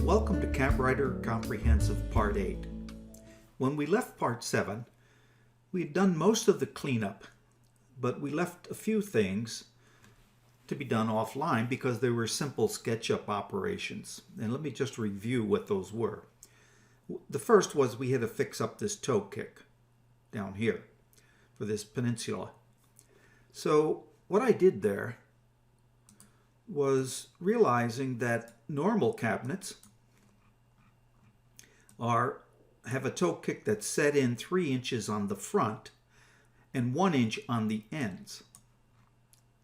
Welcome to CabWriter Comprehensive Part 8. When we left Part 7, we had done most of the cleanup, but we left a few things to be done offline because they were simple SketchUp operations. And let me just review what those were. The first was we had to fix up this toe kick down here for this peninsula. So what I did there was realizing that normal cabinets have a toe kick that's set in 3 inches on the front and 1 inch on the ends.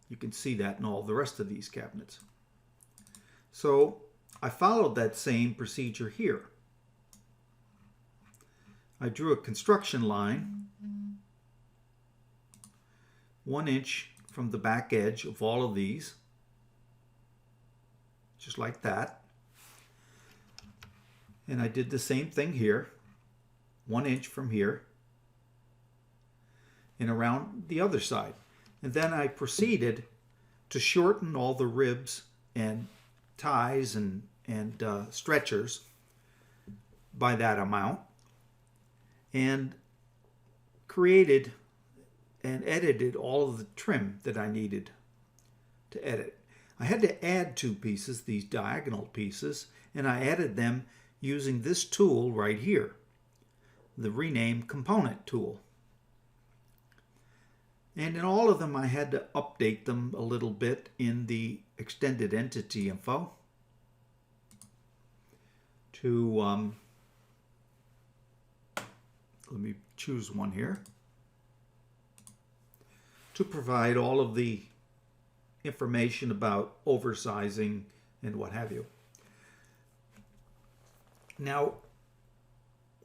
You can see that in all the rest of these cabinets. So I followed that same procedure here. I drew a construction line 1 inch from the back edge of all of these, just like that. And I did the same thing here, 1 inch from here and around the other side. And then I proceeded to shorten all the ribs and ties and stretchers by that amount, and created and edited all of the trim that I needed to edit. I had to add 2 pieces, these diagonal pieces, and I added them using this tool right here, the Rename Component tool. And in all of them I had to update them a little bit in the extended entity info to, let me choose one here, to provide all of the information about oversizing and what have you. Now,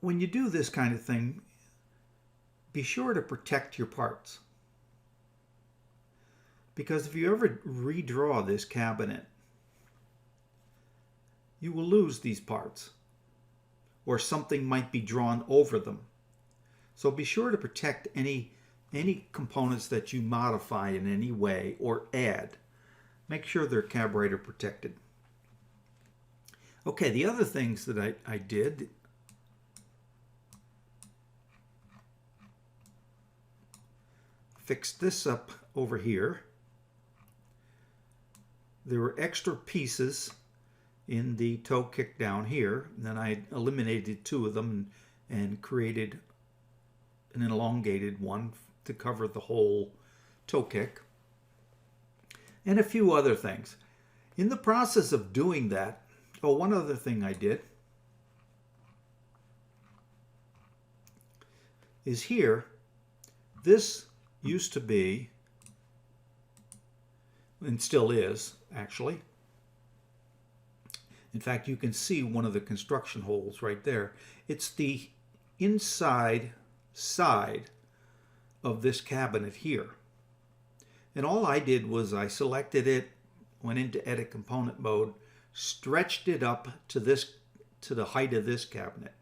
when you do this kind of thing, be sure to protect your parts. Because if you ever redraw this cabinet, you will lose these parts, or something might be drawn over them. So be sure to protect any components that you modify in any way or add. Make sure they're CabWriter protected. Okay, the other things that I did, fixed this up over here. There were extra pieces in the toe kick down here, and then I eliminated 2 of them and created an elongated one to cover the whole toe kick, and a few other things. In the process of doing that, one other thing I did is here, this used to be, and still is actually, in fact you can see one of the construction holes right there. It's the inside side of this cabinet here. And all I did was I selected it, went into edit component mode, stretched it up to the height of this cabinet.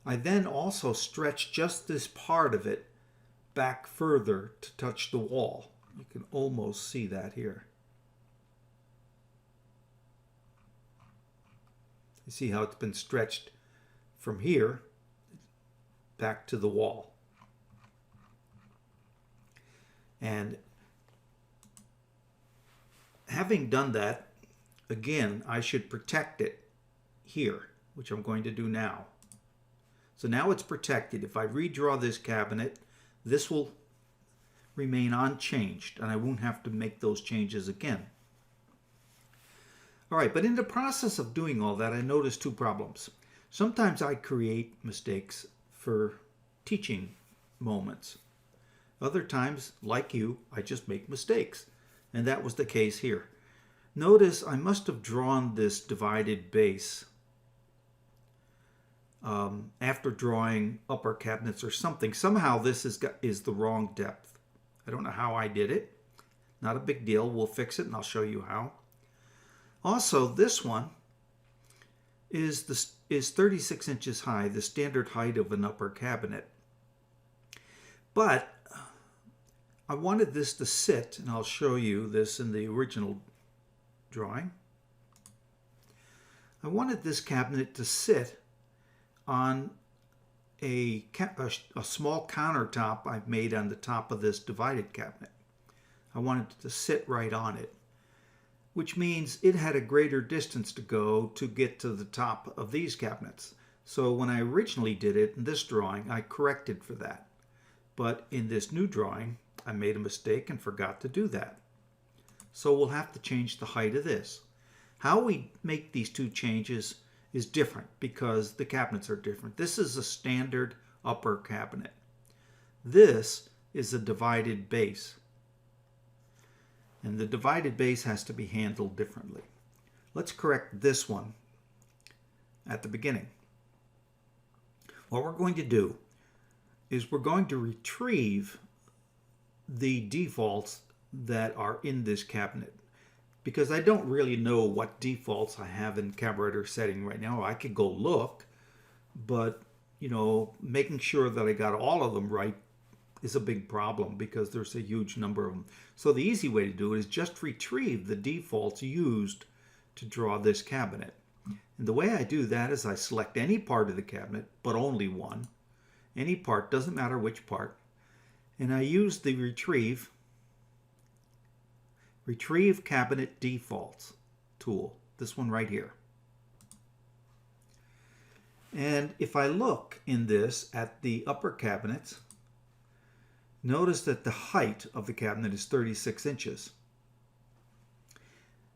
I then also stretched just this part of it back further to touch the wall. You can almost see that here. You see how it's been stretched from here back to the wall. And having done that, again, I should protect it here, which I'm going to do now. So now it's protected. If I redraw this cabinet, this will remain unchanged, and I won't have to make those changes again. All right, but in the process of doing all that, I noticed 2 problems. Sometimes I create mistakes for teaching moments. Other times, like you, I just make mistakes. And that was the case here. Notice I must have drawn this divided base after drawing upper cabinets or something. Somehow this is the wrong depth. I don't know how I did it. Not a big deal. We'll fix it and I'll show you how. Also, this one is 36 inches high, the standard height of an upper cabinet. But I wanted this to sit, and I'll show you this in the original drawing. I wanted this cabinet to sit on a small countertop I've made on the top of this divided cabinet. I wanted it to sit right on it, which means it had a greater distance to go to get to the top of these cabinets. So when I originally did it in this drawing, I corrected for that. But in this new drawing, I made a mistake and forgot to do that. So we'll have to change the height of this. How we make these two changes is different because the cabinets are different. This is a standard upper cabinet. This is a divided base. And the divided base has to be handled differently. Let's correct this one at the beginning. What we're going to do is we're going to retrieve the defaults that are in this cabinet, because I don't really know what defaults I have in CabWriter setting right now. I could go look, but making sure that I got all of them right is a big problem because there's a huge number of them. So the easy way to do it is just retrieve the defaults used to draw this cabinet. And the way I do that is I select any part of the cabinet, but only one. Any part, doesn't matter which part. And I use the Retrieve Cabinet Defaults tool, this one right here. And if I look in this at the upper cabinets, notice that the height of the cabinet is 36 inches.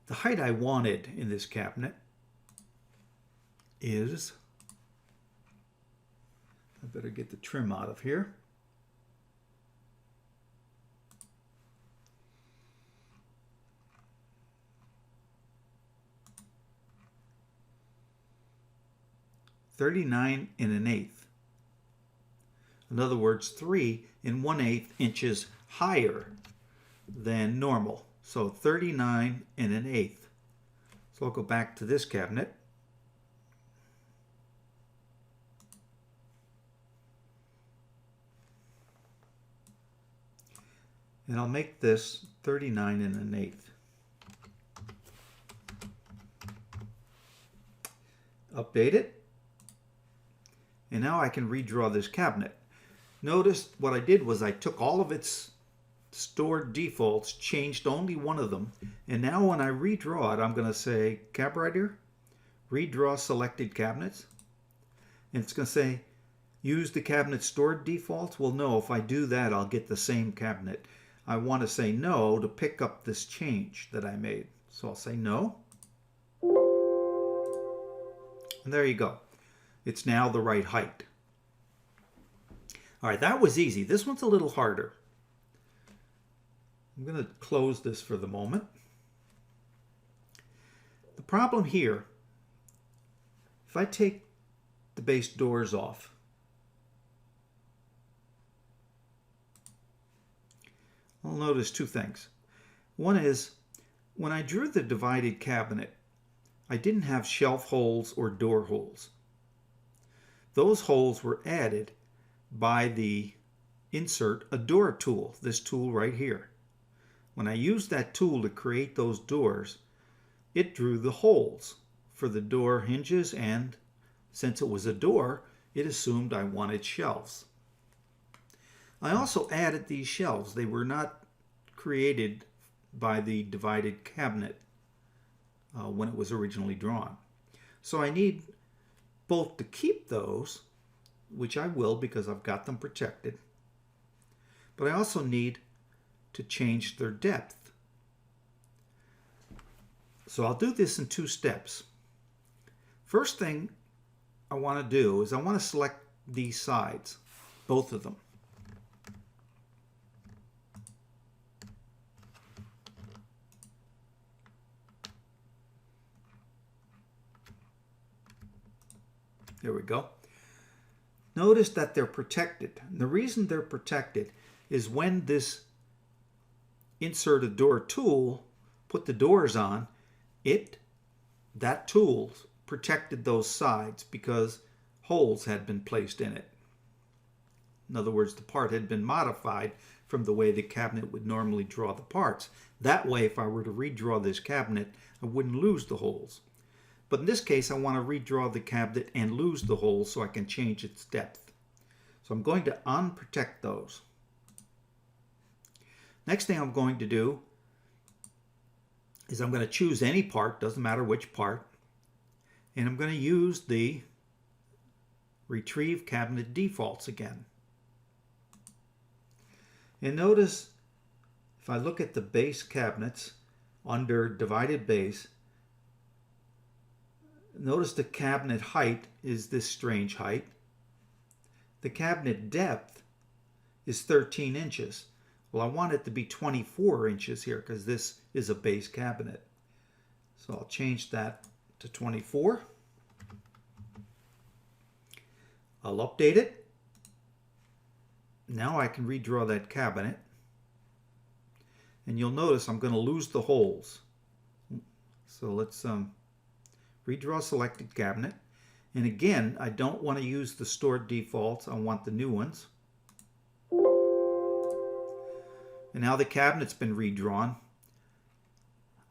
The height I wanted in this cabinet is, I better get the trim out of here. (39 1/8). In other words, 3 1/8 inches higher than normal. So 39 1/8. So I'll go back to this cabinet. And I'll make this 39 1/8. Update it. And now I can redraw this cabinet. Notice what I did was I took all of its stored defaults, changed only one of them, and now when I redraw it, I'm going to say CabWriter, redraw selected cabinets, and it's going to say use the cabinet stored defaults. Well, no, if I do that, I'll get the same cabinet. I want to say no to pick up this change that I made. So I'll say no. And there you go. It's now the right height. All right, that was easy. This one's a little harder. I'm going to close this for the moment. The problem here, if I take the base doors off, I'll notice two things. One is, when I drew the divided cabinet, I didn't have shelf holes or door holes. Those holes were added by the Insert a Door tool, this tool right here. When I used that tool to create those doors, it drew the holes for the door hinges, and since it was a door, it assumed I wanted shelves. I also added these shelves. They were not created by the divided cabinet when it was originally drawn. So I need both to keep those, which I will because I've got them protected, but I also need to change their depth. So I'll do this in two steps. First thing I want to do is I want to select these sides, both of them. There we go. Notice that they're protected. And the reason they're protected is when this Insert a Door tool put the doors on, that tool protected those sides because holes had been placed in it. In other words, the part had been modified from the way the cabinet would normally draw the parts. That way, if I were to redraw this cabinet, I wouldn't lose the holes. But in this case, I want to redraw the cabinet and lose the holes so I can change its depth. So I'm going to unprotect those. Next thing I'm going to do is I'm going to choose any part, doesn't matter which part, and I'm going to use the Retrieve Cabinet Defaults again. And notice if I look at the base cabinets under Divided Base, notice the cabinet height is this strange height. The cabinet depth is 13 inches. Well, I want it to be 24 inches here because this is a base cabinet. So I'll change that to 24. I'll update it. Now I can redraw that cabinet. And you'll notice I'm going to lose the holes. So let's redraw selected cabinet. And again, I don't want to use the stored defaults. I want the new ones. And now the cabinet's been redrawn.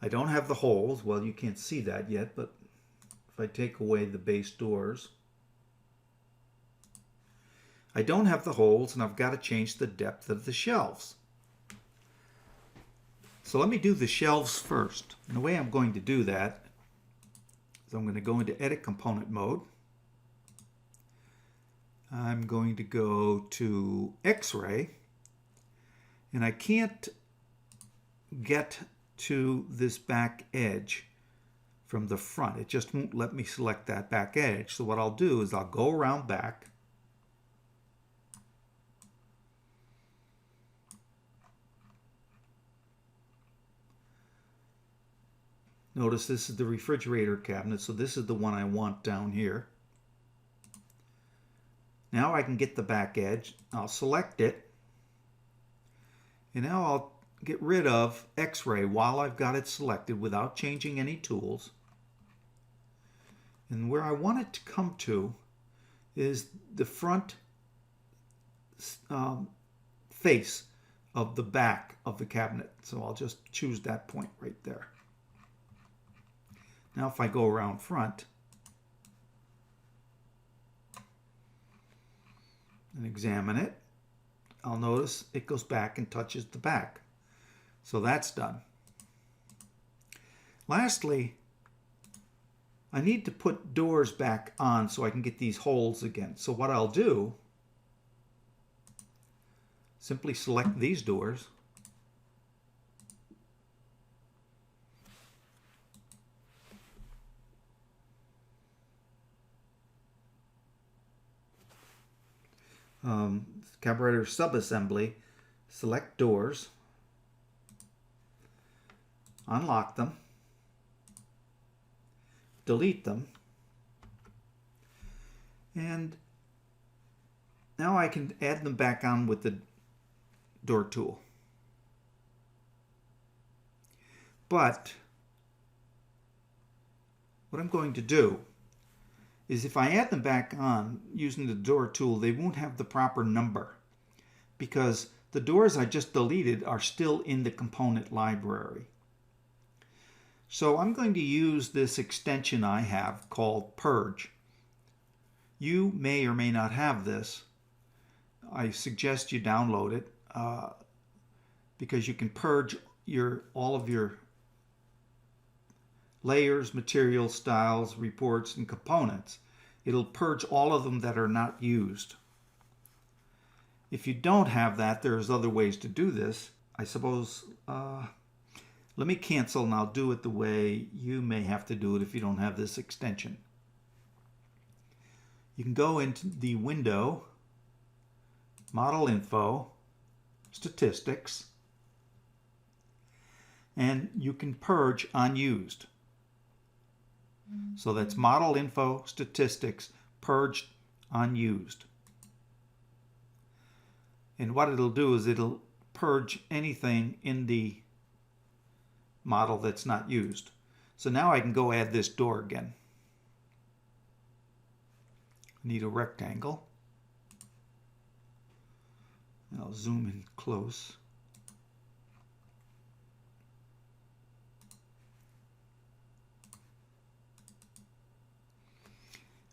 I don't have the holes. Well, you can't see that yet, but if I take away the base doors, I don't have the holes, and I've got to change the depth of the shelves. So let me do the shelves first. And the way I'm going to do that is I'm going to go into Edit Component mode. I'm going to go to X-ray, and I can't get to this back edge from the front. It just won't let me select that back edge. So what I'll do is I'll go around back. Notice this is the refrigerator cabinet, so this is the one I want down here. Now I can get the back edge. I'll select it. And now I'll get rid of X-ray while I've got it selected without changing any tools. And where I want it to come to is the front face of the back of the cabinet. So I'll just choose that point right there. Now if I go around front and examine it, I'll notice it goes back and touches the back. So that's done. Lastly, I need to put doors back on so I can get these holes again. So what I'll do, simply select these doors. CabWriter subassembly, select doors, unlock them, delete them, and now I can add them back on with the door tool. But what I'm going to do is if I add them back on using the door tool, they won't have the proper number because the doors I just deleted are still in the component library. So I'm going to use this extension I have called Purge. You may or may not have this. I suggest you download it because you can purge all of your layers, materials, styles, reports, and components. It'll purge all of them that are not used. If you don't have that, there's other ways to do this. I suppose, let me cancel and I'll do it the way you may have to do it if you don't have this extension. You can go into the window, Model Info, Statistics, and you can purge Unused. So that's Model Info, Statistics, Purged, Unused. And what it'll do is it'll purge anything in the model that's not used. So now I can go add this door again. I need a rectangle. I'll zoom in close.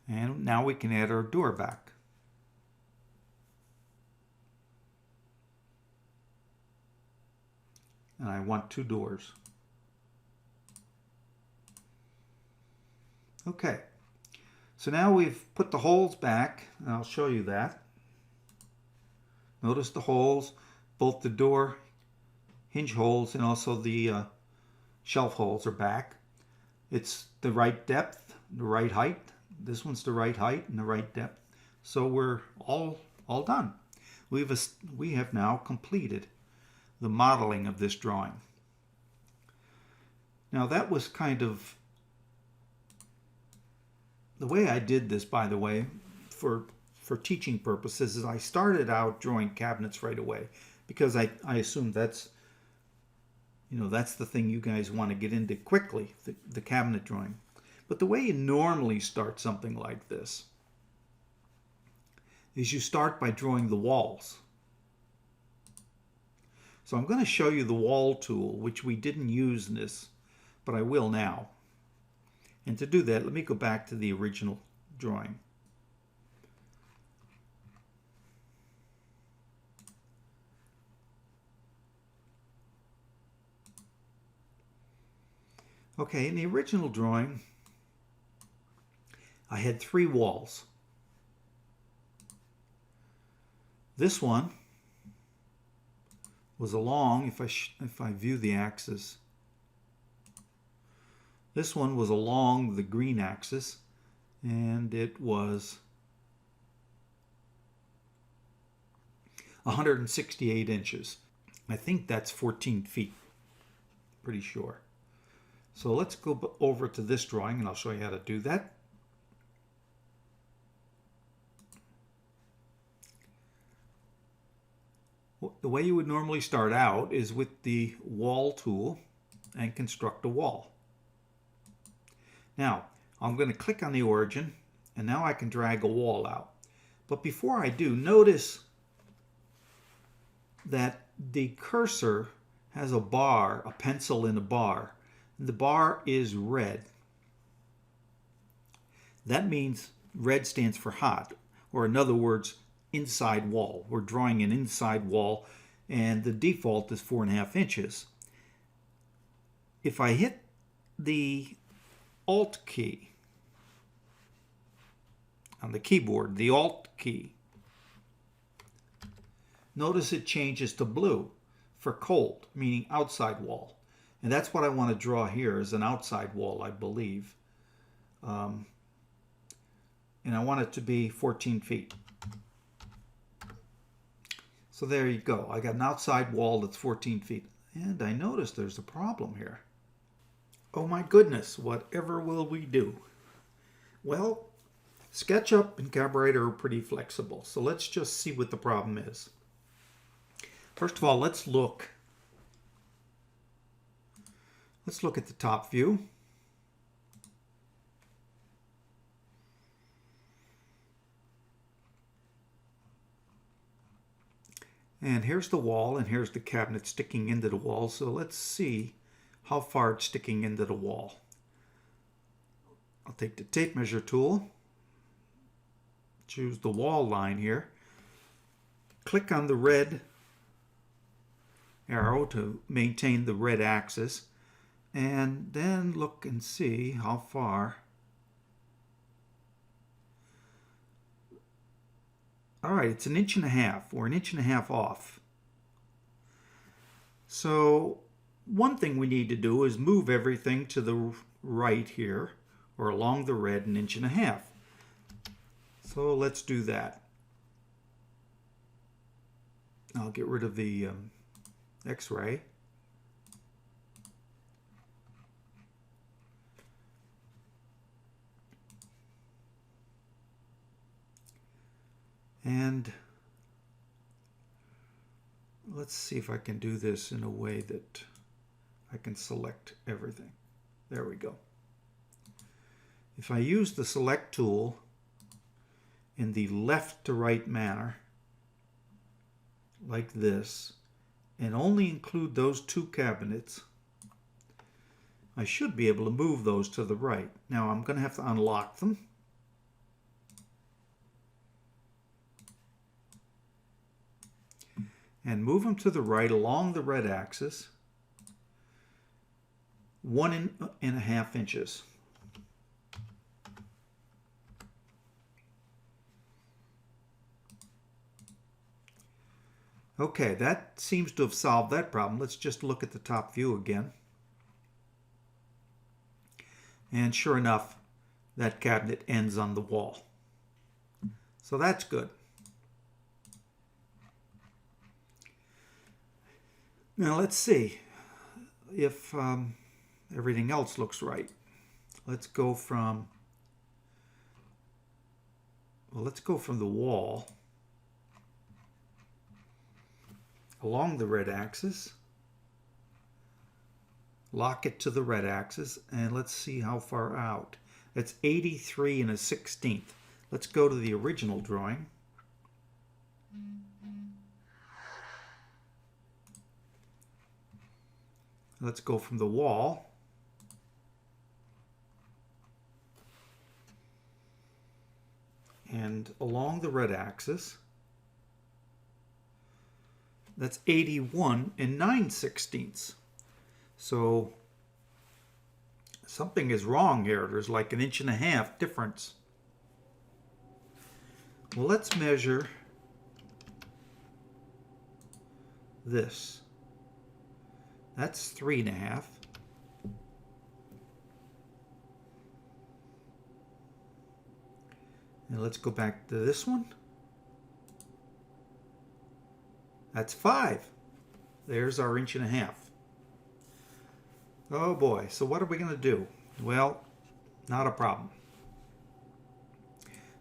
And now we can add our door back. And I want 2 doors. Okay, so now we've put the holes back, and I'll show you that. Notice the holes, both the door hinge holes and also the shelf holes are back. It's the right depth, the right height. This one's the right height and the right depth. So we're all done. We have now completed the modeling of this drawing. Now that was kind of the way I did this, by the way, for teaching purposes, is I started out drawing cabinets right away because I assumed that's the thing you guys want to get into quickly, the cabinet drawing. But the way you normally start something like this is you start by drawing the walls. So I'm going to show you the wall tool, which we didn't use in this, but I will now. And to do that, let me go back to the original drawing. Okay, in the original drawing, I had 3 walls. This one was along, if I view the axis, this one was along the green axis, and it was 168 inches. I think that's 14 feet, pretty sure. So let's go over to this drawing and I'll show you how to do that. The way you would normally start out is with the wall tool and construct a wall. Now, I'm going to click on the origin, and now I can drag a wall out. But before I do, notice that the cursor has a bar, a pencil in a bar. The bar is red. That means red stands for hot, or in other words, inside wall. We're drawing an inside wall, and the default is 4.5 inches. If I hit the Alt key on the keyboard, the Alt key, notice it changes to blue for cold, meaning outside wall. And that's what I want to draw here, is an outside wall, I believe. And I want it to be 14 feet. So there you go. I got an outside wall that's 14 feet. And I noticed there's a problem here. Oh my goodness, whatever will we do? Well, SketchUp and CabWriter are pretty flexible. So let's just see what the problem is. First of all, let's look at the top view. And here's the wall, and here's the cabinet sticking into the wall. So let's see how far it's sticking into the wall. I'll take the tape measure tool, choose the wall line here, click on the red arrow to maintain the red axis, and then look and see how far. All right, it's 1.5 inches. We're 1.5 inches off. So one thing we need to do is move everything to the right here, or along the red 1.5 inches. So let's do that. I'll get rid of the X-ray. And let's see if I can do this in a way that I can select everything. There we go. If I use the select tool in the left to right manner, like this, and only include those 2 cabinets, I should be able to move those to the right. Now I'm going to have to unlock them. and move them to the right along the red axis 1.5 inches. Okay, that seems to have solved that problem. Let's just look at the top view again. And sure enough, that cabinet ends on the wall. So that's good. Now let's see if everything else looks right. Let's go from the wall along the red axis, lock it to the red axis, and let's see how far out. That's 83 1/16. Let's go to the original drawing. Let's go from the wall and along the red axis. That's 81 9/16. So something is wrong here. There's like 1.5 inches difference. Well, let's measure this. That's 3.5. And let's go back to this one. That's 5. There's our 1.5 inches. Oh boy, so what are we going to do? Well, not a problem.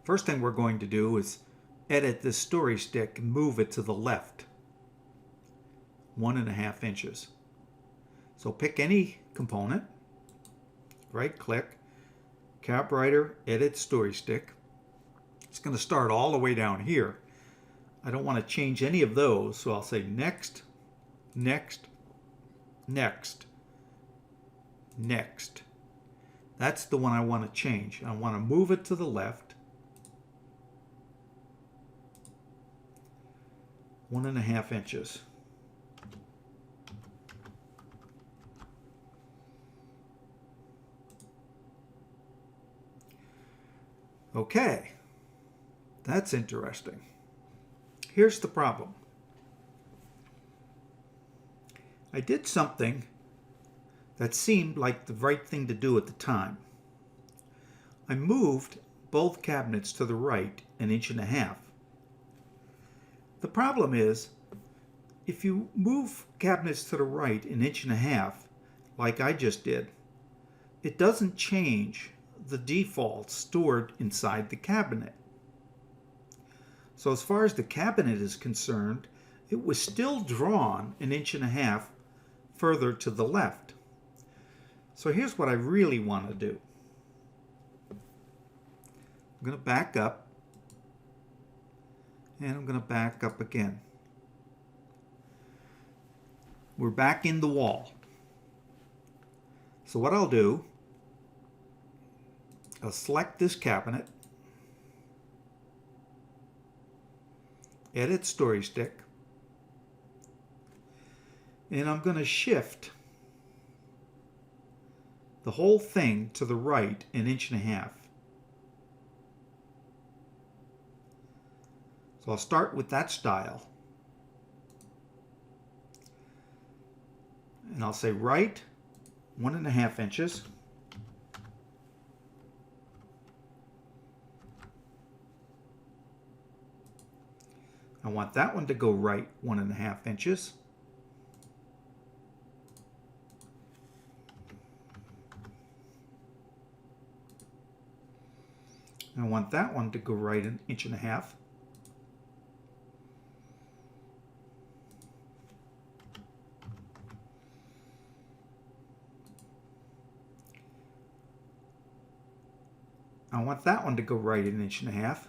First thing we're going to do is edit this story stick and move it to the left 1.5 inches. So pick any component, right click, CabWriter, edit story stick. It's going to start all the way down here. I don't want to change any of those, so I'll say next, next, next, next. That's the one I want to change. I want to move it to the left 1.5 inches. Okay, that's interesting. Here's the problem. I did something that seemed like the right thing to do at the time. I moved both cabinets to the right 1.5 inches. The problem is, if you move cabinets to the right 1.5 inches, like I just did, it doesn't change the defaults stored inside the cabinet. So as far as the cabinet is concerned, it was still drawn 1.5 inches further to the left. So here's what I really want to do. I'm going to back up, and I'm going to back up again. We're back in the wall. So what I'll do, I'll select this cabinet, edit story stick, and I'm going to shift the whole thing to the right 1.5 inches. So I'll start with that style. And I'll say right 1.5 inches. I want that one to go right 1.5 inches. I want that one to go right 1.5 inches. I want that one to go right 1.5 inches.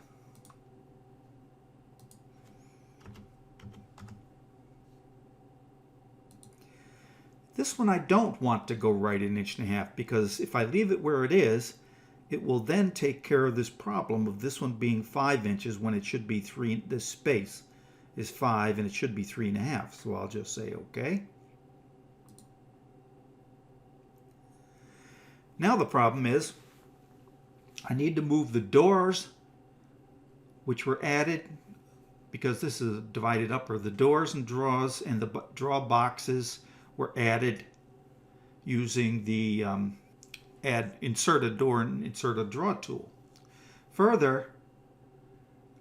This one I don't want to go right 1.5 inches because if I leave it where it is, it will then take care of this problem of this one being 5 inches when it should be 3 in this space. is 5 and it should be 3.5. So I'll just say okay. Now the problem is I need to move the doors, which were added because this is divided up, or the doors and drawers and the draw boxes were added using the insert a door and insert a draw tool. Further,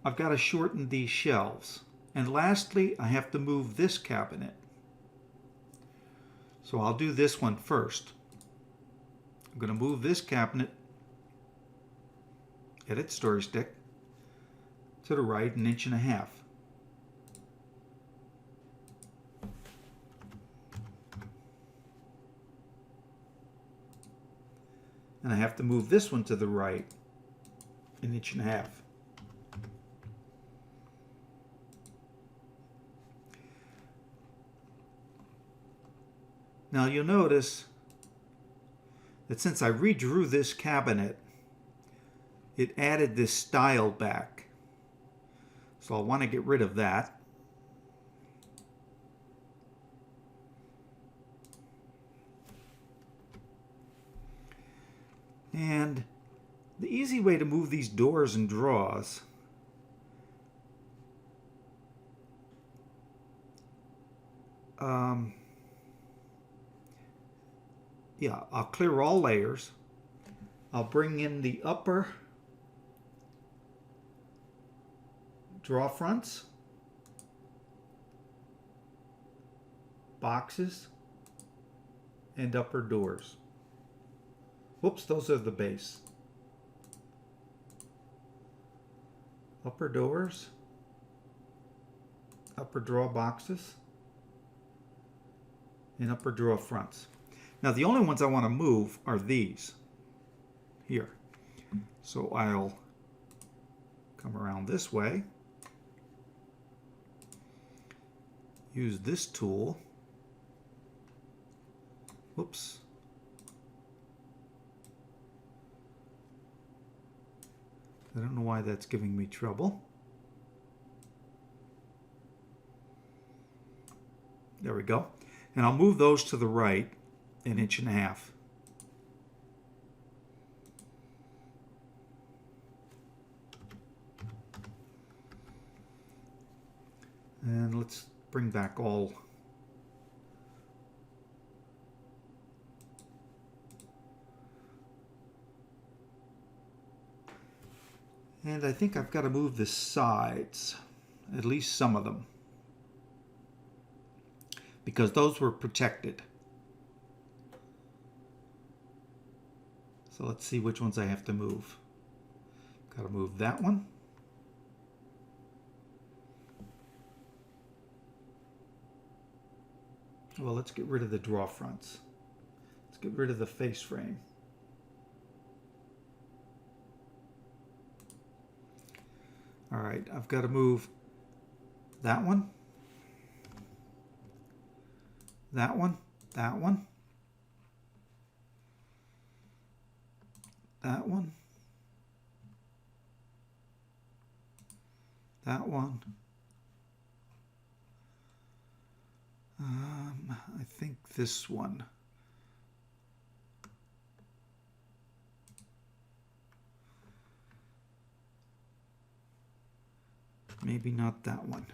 I've got to shorten these shelves. And lastly, I have to move this cabinet. So I'll do this one first. I'm going to move this cabinet, edit story stick, to the right 1.5 inches. And I have to move this one to the right 1.5 inches. Now you'll notice that since I redrew this cabinet, it added this style back. So I'll want to get rid of that. And the easy way to move these doors and drawers I'll clear all layers. I'll bring in the upper draw fronts, boxes, and upper doors. Whoops, those are the base. Upper doors, upper draw boxes, and upper draw fronts. Now the only ones I want to move are these here. So I'll come around this way, use this tool. Whoops. I don't know why that's giving me trouble. There we go. And I'll move those to the right 1.5 inches. And let's bring back all and I think I've got to move the sides, at least some of them, because those were protected. So let's see which ones I have to move. Got to move that one. Well, let's get rid of the draw fronts. Let's get rid of the face frame. All right, I've got to move that one, that one, that one, that one, that one. I think this one. Maybe not that one.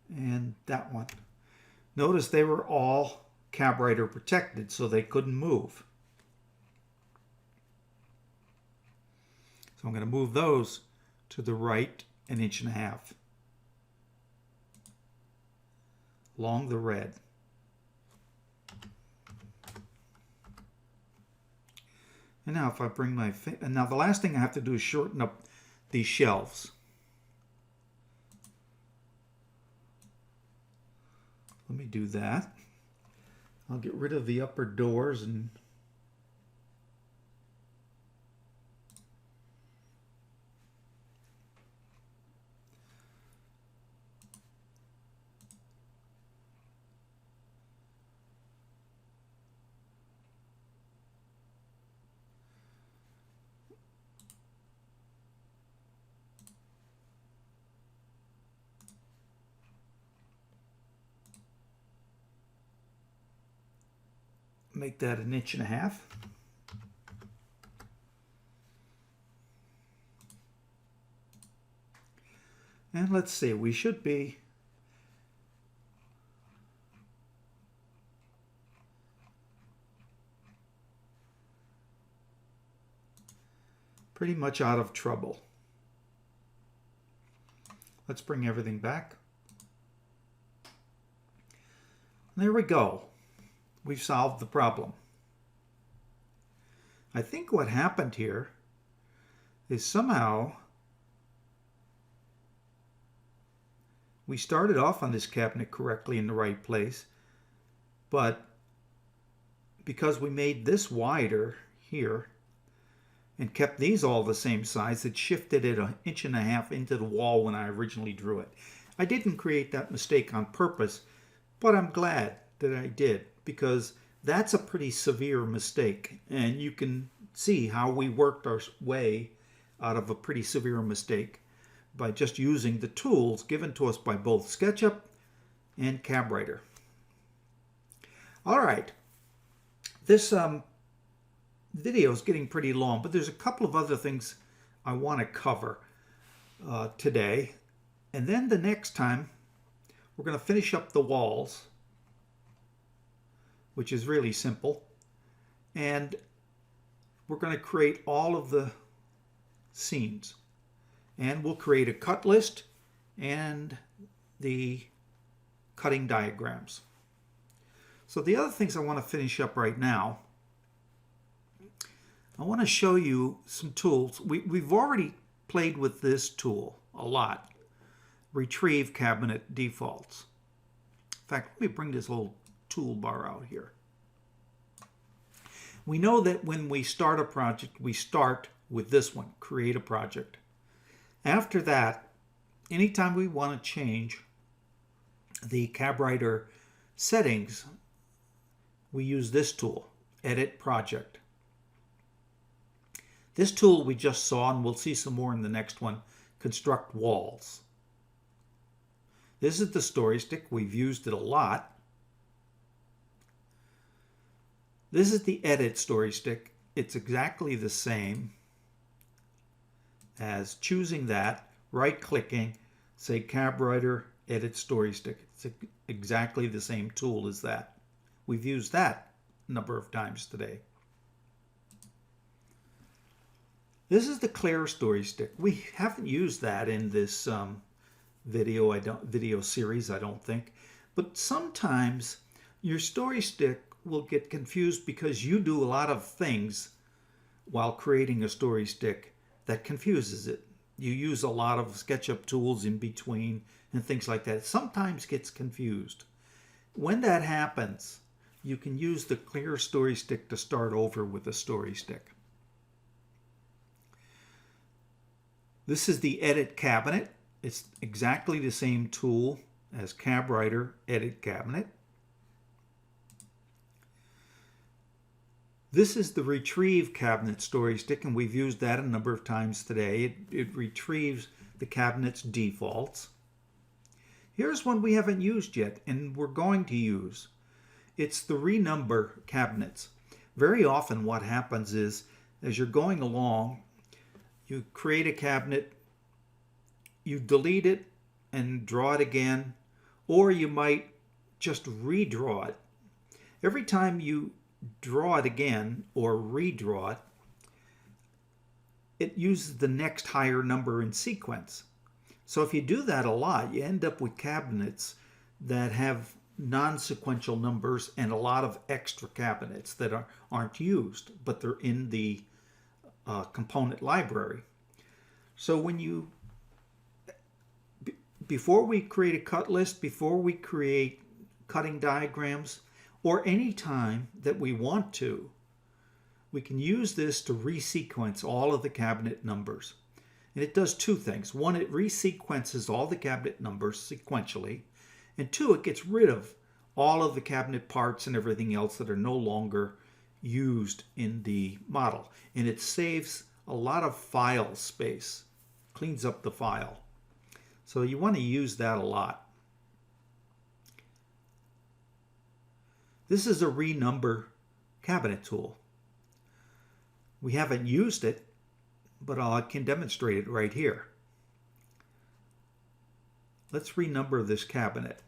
And that one. Notice they were all CabWriter protected, so they couldn't move. So I'm going to move those to the right 1.5 inches along the red. And now if I bring my and now the last thing I have to do is shorten up these shelves. Let me do that. I'll get rid of the upper doors and make that 1.5 inches. And let's see, we should be pretty much out of trouble. Let's bring everything back. There we go. We've solved the problem. I think what happened here is somehow we started off on this cabinet correctly in the right place, but because we made this wider here and kept these all the same size, it shifted it 1.5 inches into the wall when I originally drew it. I didn't create that mistake on purpose, but I'm glad that I did, because that's a pretty severe mistake, and you can see how we worked our way out of a pretty severe mistake by just using the tools given to us by both SketchUp and CabWriter. All right, this video is getting pretty long, but there's a couple of other things I want to cover today. And then the next time, we're going to finish up the walls, which is really simple. And we're going to create all of the scenes. And we'll create a cut list and the cutting diagrams. So the other things I want to finish up right now, I want to show you some tools. We've already played with this tool a lot. Retrieve cabinet defaults. In fact, let me bring this whole toolbar out here. We know that when we start a project, we start with this one, create a project. After that, anytime we want to change the CabWriter settings, we use this tool, Edit Project. This tool we just saw, and we'll see some more in the next one, Construct Walls. This is the story stick. We've used it a lot. This is the Edit story stick. It's exactly the same as choosing that, right-clicking, say CabWriter, Edit Story Stick. It's exactly the same tool as that. We've used that a number of times today. This is the Clear Story Stick. We haven't used that in this video series, I don't think. But sometimes your story stick will get confused because you do a lot of things while creating a story stick that confuses it. You use a lot of SketchUp tools in between and things like that. It sometimes gets confused. When that happens, you can use the Clear Story Stick to start over with a story stick. This is the Edit Cabinet. It's exactly the same tool as CabWriter Edit Cabinet. This is the Retrieve Cabinet story stick, and we've used that a number of times today. It retrieves the cabinet's defaults. Here's one we haven't used yet, and we're going to use. It's the Renumber Cabinets. Very often what happens is, as you're going along, you create a cabinet, you delete it and draw it again, or you might just redraw it. Every time you draw it again or redraw it, it uses the next higher number in sequence. So if you do that a lot, you end up with cabinets that have non-sequential numbers and a lot of extra cabinets that aren't used, but they're in the component library. So when you, before we create a cut list, before we create cutting diagrams, or any time that we want to, we can use this to resequence all of the cabinet numbers. And it does two things. One, it resequences all the cabinet numbers sequentially. And two, it gets rid of all of the cabinet parts and everything else that are no longer used in the model. And it saves a lot of file space, cleans up the file. So you want to use that a lot. This is a Renumber cabinet tool. We haven't used it, but I can demonstrate it right here. Let's renumber this cabinet.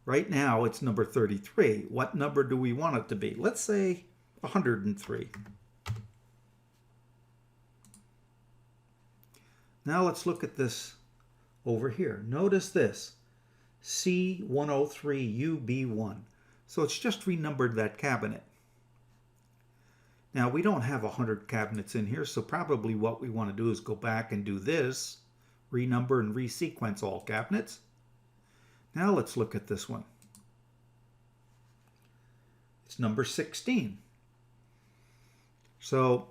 Right now it's number 33. What number do we want it to be? Let's say 103. Now let's look at this over here. Notice this, C103UB1. So it's just renumbered that cabinet. Now we don't have 100 cabinets in here, so probably what we want to do is go back and do this, renumber and resequence all cabinets. Now let's look at this one. It's number 16. So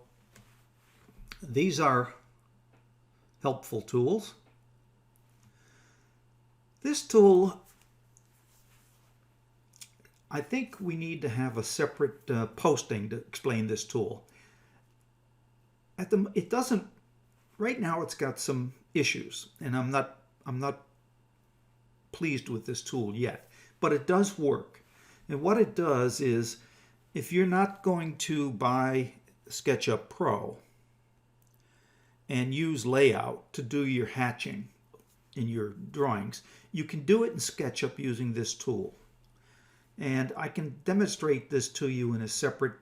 these are helpful tools. This tool, I think we need to have a separate posting to explain this tool. It doesn't, right now it's got some issues, and I'm not pleased with this tool yet, but it does work. And what it does is, if you're not going to buy SketchUp Pro and use layout to do your hatching in your drawings, you can do it in SketchUp using this tool. And I can demonstrate this to you in a separate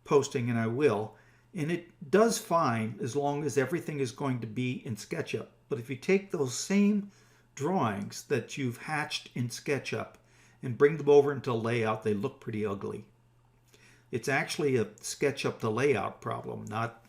posting, and I will. And it does fine as long as everything is going to be in SketchUp. But if you take those same drawings that you've hatched in SketchUp and bring them over into layout, they look pretty ugly. It's actually a SketchUp to layout problem, not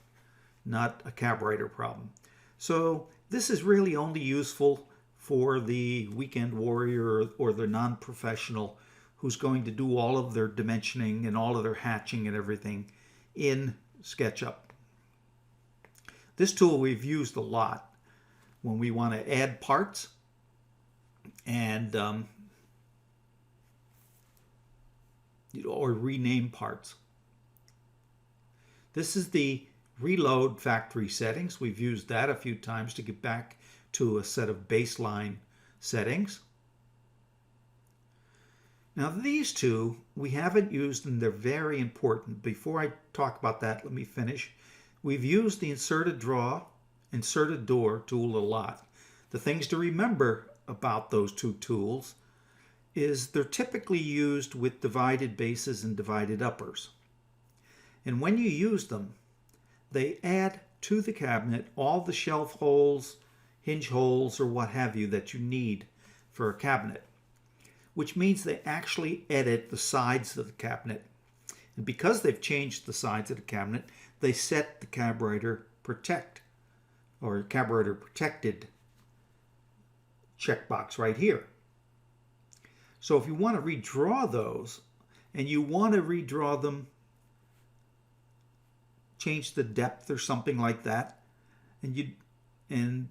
a CabWriter problem. So this is really only useful for the weekend warrior or the non-professional who's going to do all of their dimensioning and all of their hatching and everything in SketchUp. This tool we've used a lot when we want to add parts and or rename parts. This is the reload factory settings. We've used that a few times to get back to a set of baseline settings. Now these two we haven't used, and they're very important. Before I talk about that, let me finish. We've used the inserted draw, inserted door tool a lot. The things to remember about those two tools is they're typically used with divided bases and divided uppers. And when you use them, they add to the cabinet all the shelf holes, hinge holes, or what have you that you need for a cabinet, which means they actually edit the sides of the cabinet. And because they've changed the sides of the cabinet, they set the CabWriter Protect or CabWriter Protected checkbox right here. So if you want to redraw those, and you want to redraw them, change the depth or something like that, and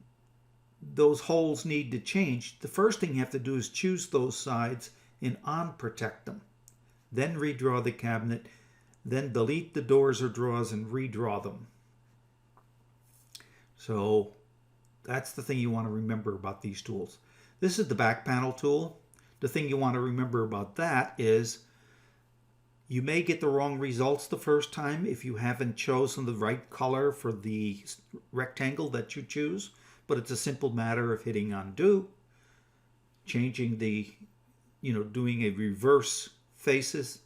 those holes need to change, the first thing you have to do is choose those sides and unprotect them. Then redraw the cabinet, then delete the doors or draws and redraw them. So that's the thing you want to remember about these tools. This is the back panel tool. The thing you want to remember about that is you may get the wrong results the first time if you haven't chosen the right color for the rectangle that you choose, but it's a simple matter of hitting undo, changing the, doing a reverse faces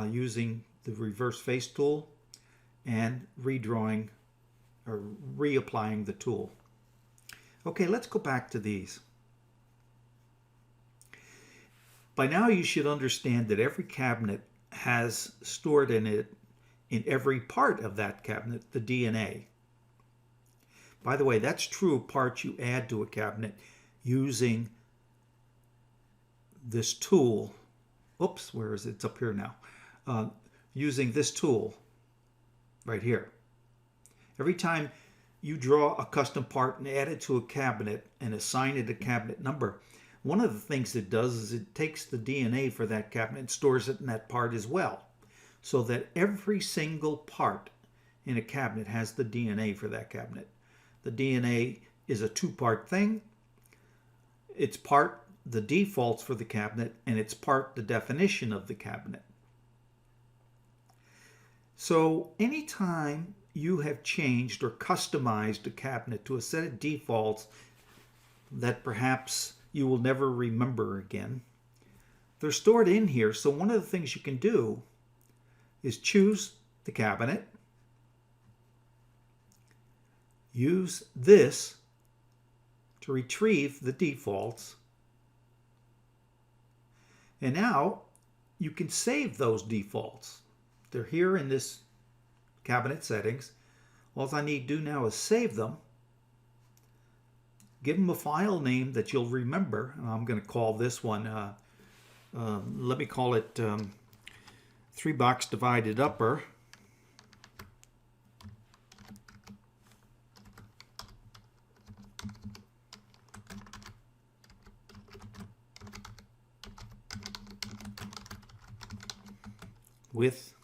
using the reverse face tool, and redrawing or reapplying the tool. Okay, let's go back to these. By now you should understand that every cabinet has stored in it, in every part of that cabinet, the DNA. By the way, that's true of parts you add to a cabinet using this tool. Oops, where is it? It's up here now. Using this tool right here. Every time you draw a custom part and add it to a cabinet and assign it a cabinet number, one of the things it does is it takes the DNA for that cabinet and stores it in that part as well, so that every single part in a cabinet has the DNA for that cabinet. The DNA is a two-part thing. It's part the defaults for the cabinet, and it's part the definition of the cabinet. So anytime you have changed or customized a cabinet to a set of defaults that perhaps you will never remember again, they're stored in here. So one of the things you can do is choose the cabinet, use this to retrieve the defaults, and now you can save those defaults. They're here in this cabinet settings. All I need to do now is save them, give them a file name that you'll remember. I'm going to call this one, let me call it 3-box divided upper. With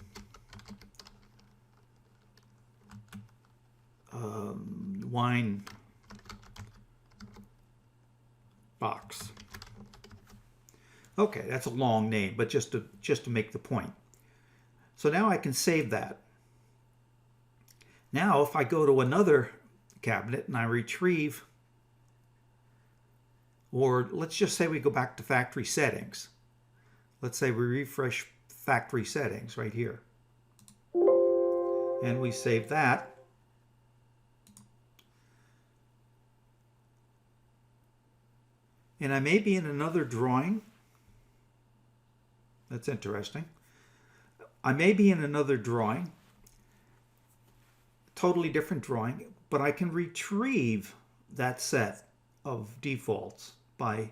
wine box. Okay, that's a long name, but just to make the point. So now I can save that. Now if I go to another cabinet and I retrieve, or let's just say we go back to factory settings. Let's say we refresh factory settings right here. And we save that. And I may be in another drawing. That's interesting. I may be in another drawing, totally different drawing, but I can retrieve that set of defaults by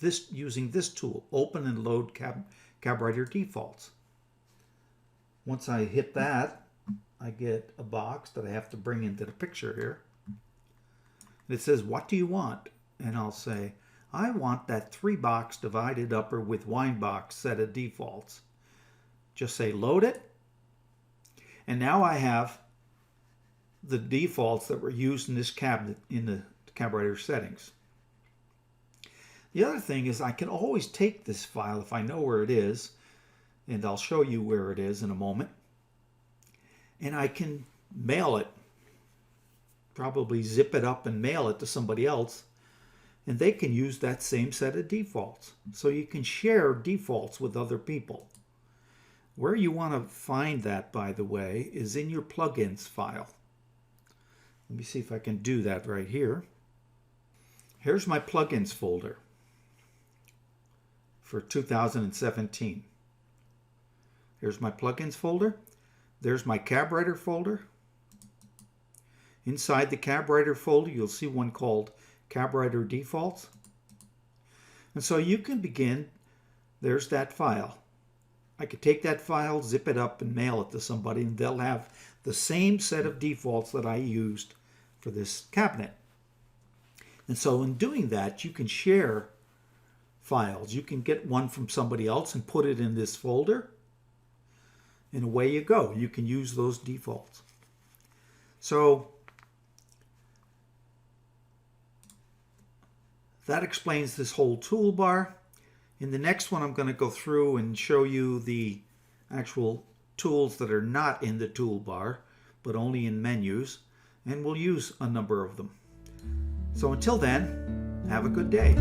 using this tool, open and load CabWriter defaults. Once I hit that, I get a box that I have to bring into the picture here. And it says, what do you want? And I'll say, I want that 3-box divided upper with wine box set of defaults. Just say load it. And now I have the defaults that were used in this cabinet in the CabWriter settings. The other thing is I can always take this file if I know where it is, and I'll show you where it is in a moment, and I can mail it, probably zip it up and mail it to somebody else, and they can use that same set of defaults. So you can share defaults with other people. Where you want to find that, by the way, is in your plugins file. Let me see if I can do that right here. Here's my plugins folder for 2017. Here's my plugins folder. There's my CabWriter folder. Inside the CabWriter folder, you'll see one called CabWriter Defaults. And so you can begin, there's that file. I could take that file, zip it up, and mail it to somebody, and they'll have the same set of defaults that I used for this cabinet. And so in doing that, you can share files. You can get one from somebody else and put it in this folder, and away you go. You can use those defaults. So that explains this whole toolbar. In the next one, I'm going to go through and show you the actual tools that are not in the toolbar, but only in menus, and we'll use a number of them. So until then, have a good day.